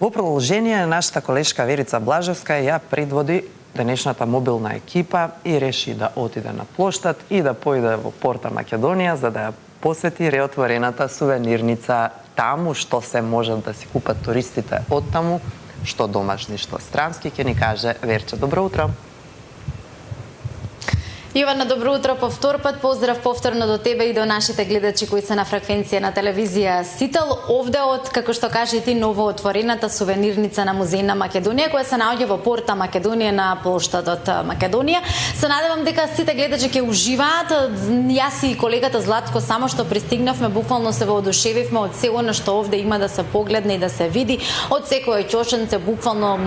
Во продолжение, нашата колешка Верица Блажевска ја предводи денешната мобилна екипа и реши да отиде на плоштад и да поиде во Порта Македонија за да ја посети реотворената сувенирница таму, што се можат да си купат туристите од таму, што домашни, што странски, ќе ни каже Верче. Добро утро! Јована, добро утро повтор пат. Поздрав повторно до тебе и до нашите гледачи кои се на фреквенција на телевизија Сител. Овде од, како што кажи ти, ново отворената сувенирница на Музеј на Македонија, која се наоѓа во Порта Македонија на плоштадот Македонија. Се надевам дека сите гледачи ќе уживаат. Јас и колегата Златко само што пристигнавме, буквално се воодушевивме од сего на што овде има да се погледне и да се види. Од секој ќошенце, буквално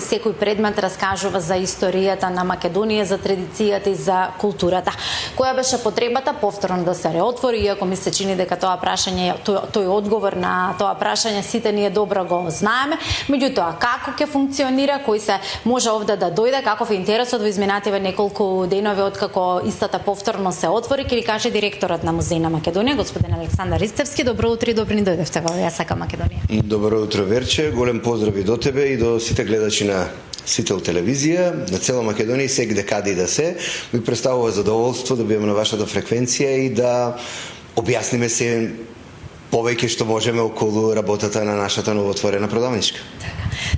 секој предмет раскажува за историјата на Македонија, за традицијата и за културата. Која беше потребата повторно да се реотвори, иако ми се чини дека тоа прашање, тој одговор на тоа прашање сите ние добро го знаеме. Меѓутоа, како ќе функционира, кој се може овде да дојде, каков е интересот во изминативе неколку денови откако истата повторно се отвори, ќе ви каже директорот на Музеј на Македонија, господин Александар Ристевски. Добро утро и добро ни дојдевте во ЈСК Македонија. Добро утро, Верче. Голем поздрав и до тебе и до сите гледачи на Сител телевизија, на цела Македонија и секаде каде да се. Ми представува задоволство да бидеме на вашата фреквенција и да објасниме се повеќе што можеме околу работата на нашата новоотворена продавничка.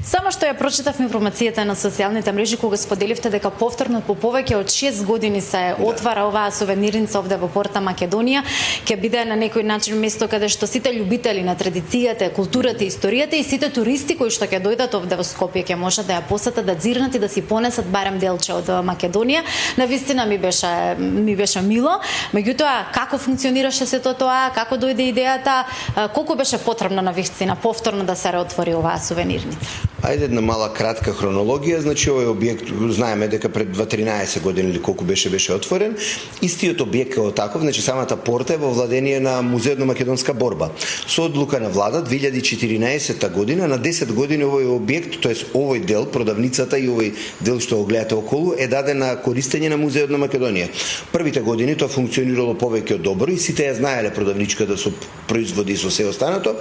Само што ја прочитав информацијата на социјалните мрежи кога споделивте дека повторно по повеќе од 6 години се отвара оваа сувенирница овде во Порта Македонија, ќе биде на некој начин место каде што сите љубители на традицијата, културата и историјата и сите туристи кои што ќе дојдат овде во Скопје ќе можат да ја посетат, да дзирнат и да си понесат барем делче од Македонија. Навистина ми беше мило. Меѓутоа, како функционираше сето тоа, како дојде идејата, колку беше потребно навистина повторно да се реотвори оваа сувенирница? Ајде една мала кратка хронологија, значи овој објект знаеме дека пред 13 години или колку беше отворен. Истиот објект како таков, значи самата порта е во владение на Музеот на македонска борба. Со одлука на влада 2014 година на 10 години овој објект, тоест овој дел, продавницата и овој дел што го гледате околу е даден на користење на Музеот на Македонија. Првите години тоа функционирало повеќе добро и сите ја знаеле продавничката со производи и со се останато,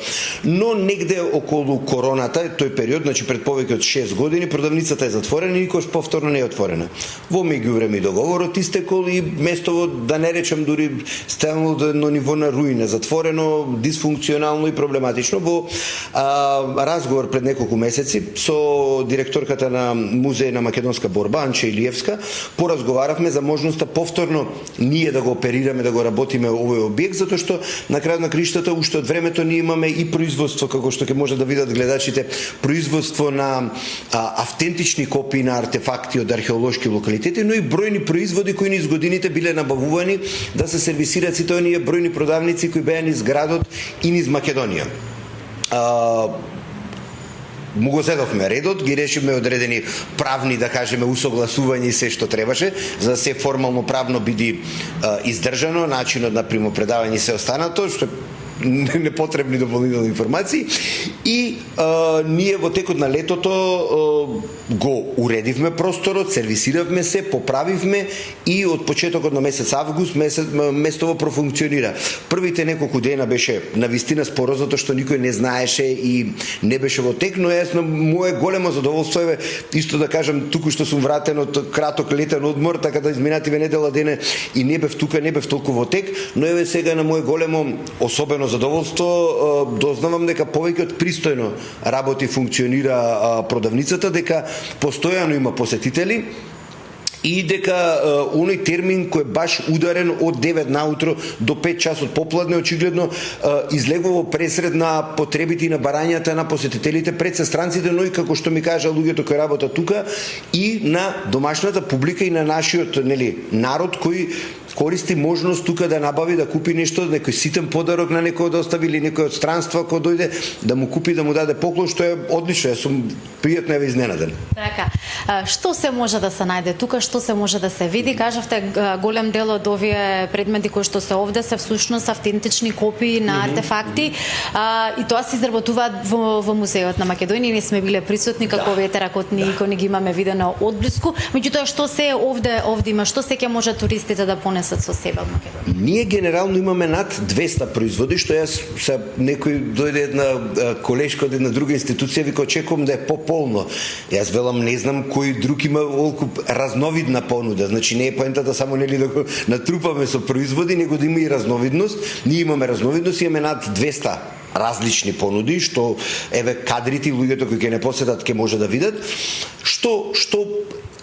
но негде околу короната, тој период, значи пред повеќе од 6 години, продавницата е затворена и никош повторно не е отворена. Во меѓувреме договорот истекол и местово, да не речем дури станало до едно ниво на руина, затворено, дисфункционално и проблематично. Во разговор пред неколку месеци со директорката на Музеј на македонска борба, Анча Илиевска, поразговаравме за можноста повторно ние да го оперираме, да го работиме овој објект, затоа што на крајот на криштата уште од времето ние имаме и производство, како што ќе може да видат гледачите, производство на автентични копии на артефакти од археолошки локалитети, но и бројни производи кои низ годините биле набавувани да се сервисираат сите оние бројни продавници кои беа низ градот и низ Македонија. Му го зедовме редот, ги решиме одредени правни, да кажеме, усогласувања и се што требаше, за да се формално правно биде издржано, начинот на примопредавање и се останато, што непотребни дополнителни информации и ние во текот на летото го уредивме просторот, сервисиравме се, поправивме и од почетокот на месец август место профункционира. Првите неколку дена беше навистина споро затоа што никој не знаеше и не беше во тек, но јас на мое големо задоволство е исто да кажам туку што сум вратен од краток летен одмор, така да изминативе недела дене и не бев тука, не бев толку во тек, но еве сега на мое големо особено задоволство дознавам дека повеќе од пристојно работи функционира продавницата, дека постојано има посетители и дека оној термин кој е баш ударен од 9 наутро до 5 часот попладне очигледно излегува пресред на потребите и на барањата на посетителите пред странците, но и како што ми кажа луѓето кои работат тука и на домашната публика и на нашиот народ кој користи можност тука да набави, да купи нешто, некој ситен подарок на некој да остави или некој од странства кој дојде да му купи, да му даде поклон, што е одлично. Јас сум пријатно изненаден. Така, што се може да се најде тука, што се може да се види? Кажавте голем дел од овие предмети кои што се овде се всушност автентични копии на артефакти и тоа се изработуваат во Музеот на Македонија. Ние сме биле присутни како ветеракот, ние ги имаме видено одблиску. Меѓутоа што се овде има, што се ќе може туристите да понесат донесат со себе од Македонија? Ние генерално имаме над 200 производи, што јас се некој дојде една колешка од една друга институција, вика очекувам да е пополно. Јас велам не знам кој друг има волку разновидна понуда. Значи не е поентата само нели да го натрупаме со производи, него да има и разновидност. Ние имаме разновидност, имаме над 200 различни понуди, што еве кадрите и луѓето кои ќе не посетат ќе може да видат. Што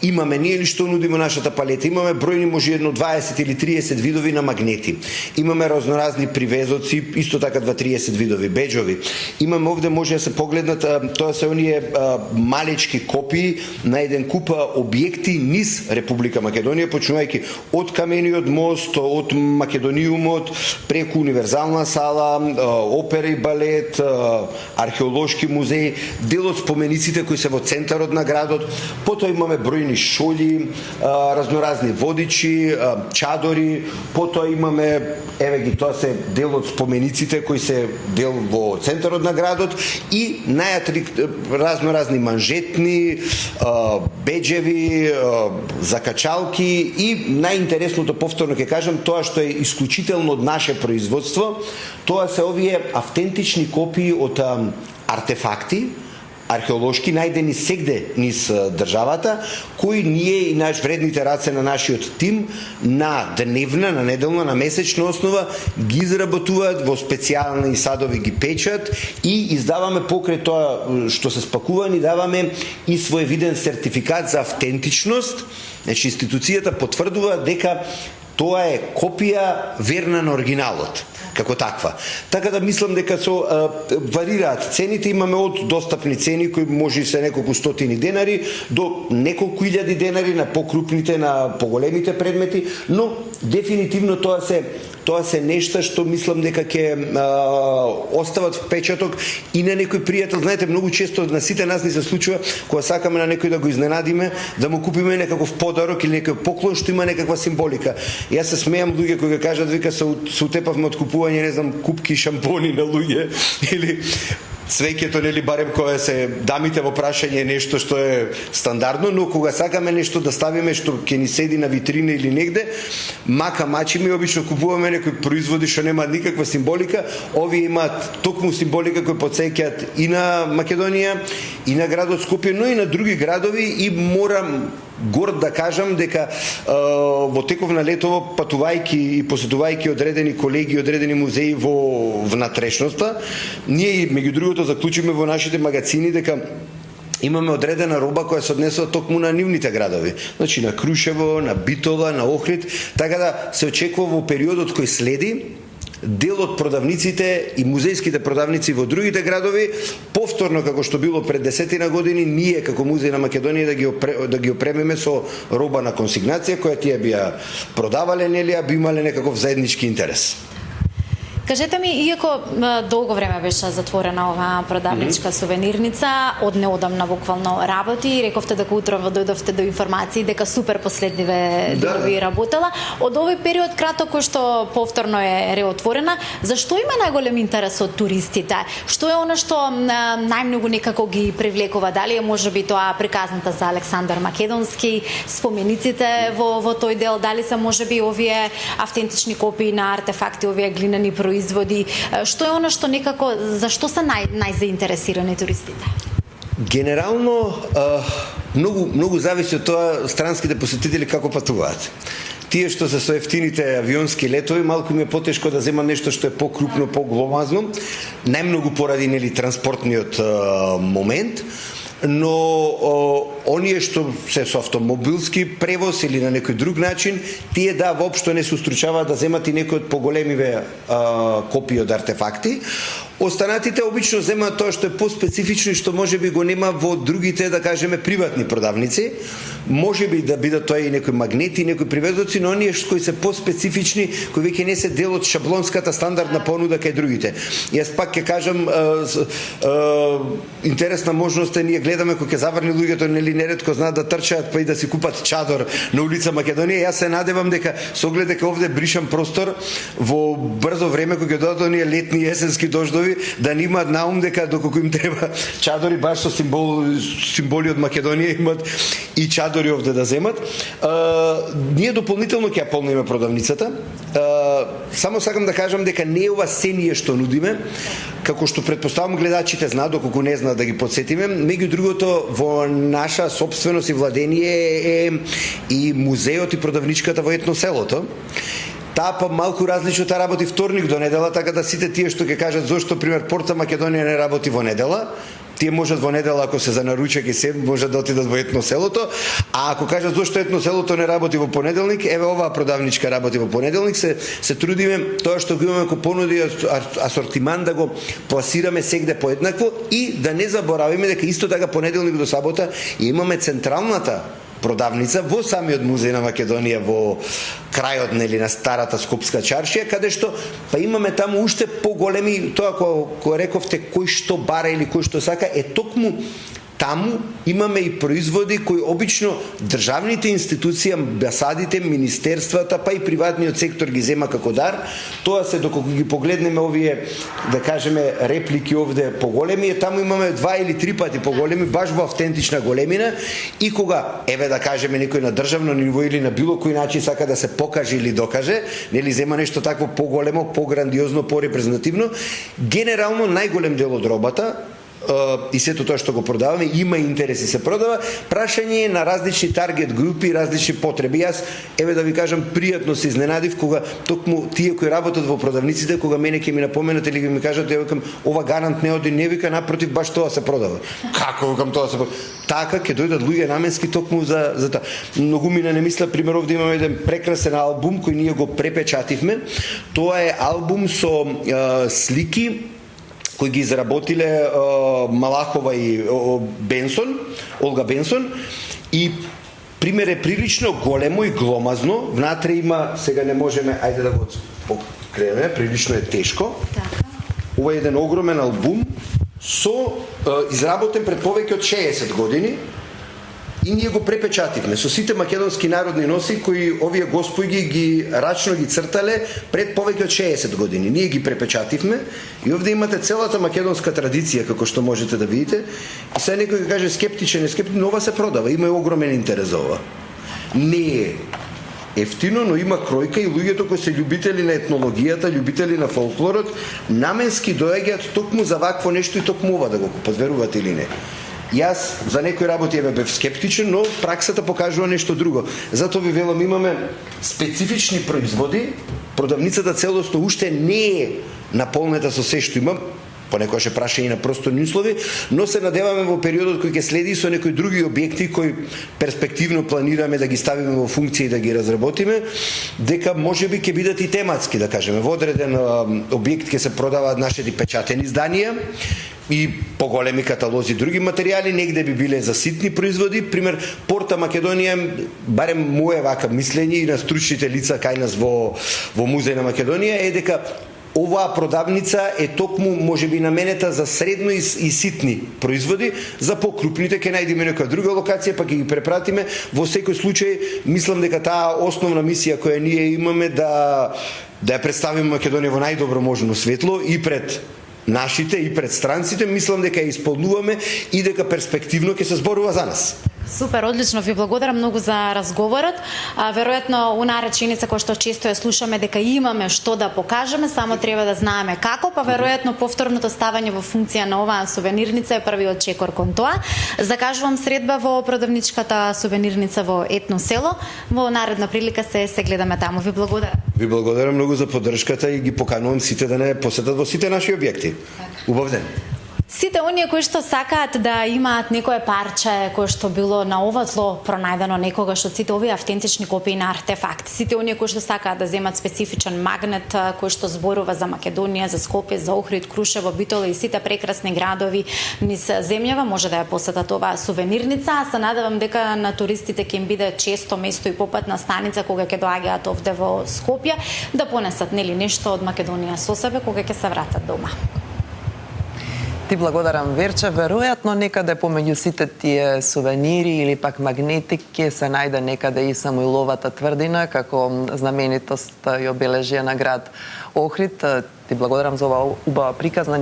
имаме ние или што нудиме нашата палета? Имаме бројни, може едно 20 или 30 видови на магнети. Имаме разноразни привезоци, исто така 20-30 видови беџови. Имаме овде може да се погледнат, тоа се оние малечки копии на еден куп објекти низ Република Македонија, почнувајќи од Камениот мост, од Македониумот, преку Универзална сала, опера и балет, археолошки музеи, дел од спомениците кои се во центарот на градот. Потоа имаме бројни шоли, разноразни водичи, чадори, потоа имаме, еве ги, тоа се дел од спомениците кои се дел во центарот на градот и разноразни манжетни, беџеви, закачалки и најинтересното, повторно ќе кажам, тоа што е исклучително од наше производство, тоа се овие автентични копии од артефакти, археолошки најдени сегде низ државата, кои ние и наш вредните раце на нашиот тим на дневна, на неделна, на месечна основа ги изработуваат во специјални садови, ги печат и издаваме покрај тоа што се спакува, ни даваме и своевиден сертификат за автентичност. Значи институцијата потврдува дека тоа е копија верна на оригиналот, како таква. Така да мислам дека варираат цените, имаме од достапни цени кои може и се неколку стотини денари до неколку илјади денари на покрупните, на поголемите предмети, но дефинитивно тоа се нешта што мислам дека ќе остават впечаток и на некој пријател. Знаете, многу често на сите нас ни се случува кога сакаме на некој да го изненадиме, да му купиме некаков подарок или некој поклон што има некаква символика. Јас се смеам луѓе кои кажат, вика се утепавме од купување, не знам, купки шампони на луѓе или цвеќето, нели, барем кога се дамите во прашање нешто што е стандардно, но кога сакаме нешто да ставиме што ќе ни седи на витрина или негде, мачиме и обично купуваме некои производи што немаат никаква символика. Овие имаат токму символика кои потсеќаат и на Македонија, и на градот Скопје, но и на други градови и морам горд да кажам дека во теков на летово, патувајќи и посетувајќи одредени колеги, одредени музеи во внатрешноста, ние меѓу другото заклучиме во нашите магазини дека имаме одредена роба која се однесува токму на нивните градови. Значи на Крушево, на Битола, на Охрид, така да се очекува во периодот кој следи дел од продавниците и музејските продавници во другите градови, повторно како што било пред 10 години, ние како Музеј на Македонија да ги опремиме со роба на консигнација која тие би ја продавале, нели, би имале некаков заеднички интерес. Кажете ми, иако долго време беше затворена оваа продавничка сувенирница, од неодамна буквално работи, рековте дека утрово дојдовте до информации дека супер последниве денови работела. Од овој период краток кој што повторно е реотворена, зашто има најголем интерес од туристите? Што е она што најмногу некако ги привлекува? Дали е можеби тоа приказната за Александар Македонски, спомениците во тој дел, дали се можеби овие автентични копии на артефакти, овие глинени производи? Што е она што некако, зашто се најзаинтересирани туристите? Генерално, многу зависи од тоа странските посетители како патуваат. Тие што се со ефтините авионски летови, малку ми е потешко да земам нешто што е покрупно, погломазно, најмногу поради нели транспортниот момент, но оние што се со автомобилски превоз или на некој друг начин, тие воопшто не се устручаваат да земат и некои од поголемиве копии од артефакти. Останатите обично земаат тоа што е поспецифично и што можеби го нема во другите, да кажеме, приватни продавници. Можеби да бидат тоа и некои магнети, некои привезоци, но оние кои се поспецифични, кои веќе не се дел од шаблонската стандардна понуда кај другите. Јас пак ќе кажам, интересна можност е, ние гледаме кога ќе заврни луѓето, нели неретко знаат да трчаат па и да си купат чадор на улица Македонија. Јас се надевам дека со оглед дека овде бришам простор во брзо време кога ќе додат оние летни есенски дождови, чадори, да не имаат наум дека доколку им треба чадори баш со символи од Македонија имат и чадори овде да земат. Ние дополнително ќе ја полниме продавницата. Само сакам да кажам дека не е ова се ние што нудиме, како што претпоставам гледачите знаат, доколку не знаат да ги подсетиме. Меѓу другото, во наша собственост и владение е и музеот и продавничката во етноселото. Таа па малку различно та работи вторник до недела, така да сите тие што ќе кажат зошто пример Порта Македонија не работи во недела, тие можат во недела ако се за наручак и се можат да отидат во етноселото, а ако кажат зошто етноселото не работи во понеделник, еве оваа продавничка работи во понеделник, се трудиме тоа што го имаме како понуди асортиман да го пласираме сегде поеднакво и да не заборавиме дека исто така понеделник до сабота имаме централната продавница во самиот музеј на Македонија во крајот на старата Скопска чаршија, каде што па имаме таму уште поголеми, тоа кој рековте кој што бара или кој што сака, е токму таму имаме и производи кои обично државните институции, амбасадите, министерствата, па и приватниот сектор ги зема како дар. Тоа се доколку ги погледнеме овие, да кажеме, реплики овде поголеми, таму имаме 2 или 3 пати поголеми, баш во автентична големина, и кога, еве да кажеме, некој на државно ниво или на било кој начин сака да се покаже или докаже, нели зема нешто такво поголемо, пограндиозно, порепрезентативно, генерално најголем дел од робата и сето тоа што го продаваме, има интерес и се продава. Прашање е на различни таргет групи, различни потреби. Јас, еве да ви кажам, пријатно се изненадив кога токму тие кои работат во продавниците, кога мене ќе ми напоменат или ќе ми кажат, еве викам, ова гарант не оди, не вика, напротив, баш тоа се продава. Како викам тоа се продава? Така ќе дојдат луѓе наменски токму за тоа. Многу ми не мисля, пример овде имаме еден прекрасен албум кој ние го препечативме. Тоа е албум со слики кои ги изработиле Малахова и Бенсон, Олга Бенсон, и пример е прилично големо и гломазно. Внатре има, сега не можеме, ајде да го покреме, прилично е тешко. Ова е еден огромен албум со изработен пред повеќе од 60 години. И ние го препечативме со сите македонски народни носи кои овие господи ги рачно ги цртале пред повеќе од 60 години. Ние ги препечативме и овде имате целата македонска традиција, како што можете да видите. И сега некој ќе каже скептичен, но ова се продава, има огромен интерес за ова. Не е ефтино, но има кројка и луѓето кои се љубители на етнологијата, љубители на фолклорот, наменски доаѓаат токму за вакво нешто и токму ова да го купат, верувате или не. Јас за некои работи бев скептичен, но праксата покажува нешто друго. Затоа ви велам, имаме специфични производи, продавницата целосно уште не е наполнета со се што има, понекогаш е прашање на просторни услови, но се надеваме во периодот кој ќе следи со некои други објекти кои перспективно планираме да ги ставиме во функција и да ги разработиме, дека можеби ќе бидат и тематски, да кажеме. Во одреден објект ќе се продаваат нашите печатени изданија и поголеми каталози други материјали, негде би биле за ситни производи. Пример, Порта Македонија, барем моје вака мислење и на стручните лица кај нас во Музеј на Македонија, е дека оваа продавница е токму можеби наменета за средно и ситни производи, за покрупните ќе најдеме нека друга локација, па ќе ги препратиме. Во секој случај, мислам дека таа основна мисија која ние имаме да ја представиме Македонија во најдобро можно светло и пред нашите и пред странците, мислам дека ја исполнуваме и дека перспективно ќе се зборува за нас. Супер, одлично, ви благодарам многу за разговорот. Веројатно, унаа реченица која што често ја слушаме дека имаме што да покажеме, само треба да знаеме како, па веројатно повторното ставање во функција на оваа сувенирница е првиот чекор кон тоа. Закажувам средба во продавничката сувенирница во Етно село. Во наредна прилика се гледаме таму. Ви благодарам. Ви благодарам многу за поддршката и ги поканувам сите да не посетат во сите наши објекти. Убав ден. Сите оние кои што сакаат да имаат некое парче кое што било на ова тло пронајдено некогаш од сите овие автентични копии на артефакти, сите оние кои што сакаат да земат специфичен магнет кој што зборува за Македонија, за Скопје, за Охрид, Крушево, Битола и сите прекрасни градови низ земјава, може да ја посетат оваа сувенирница. Аз се надевам дека на туристите ќе им биде често место и попатна станица кога ќе доаѓаат овде во Скопје да понесат нели нешто од Македонија со себе кога ќе се вратат дома. Ти благодарам, Верче. Веројатно некаде помеѓу сите тие сувенири или пак магнети ќе се најде некаде и Самуиловата тврдина како знаменитост и обележие на град Охрид. Ти благодарам за оваа убава приказна.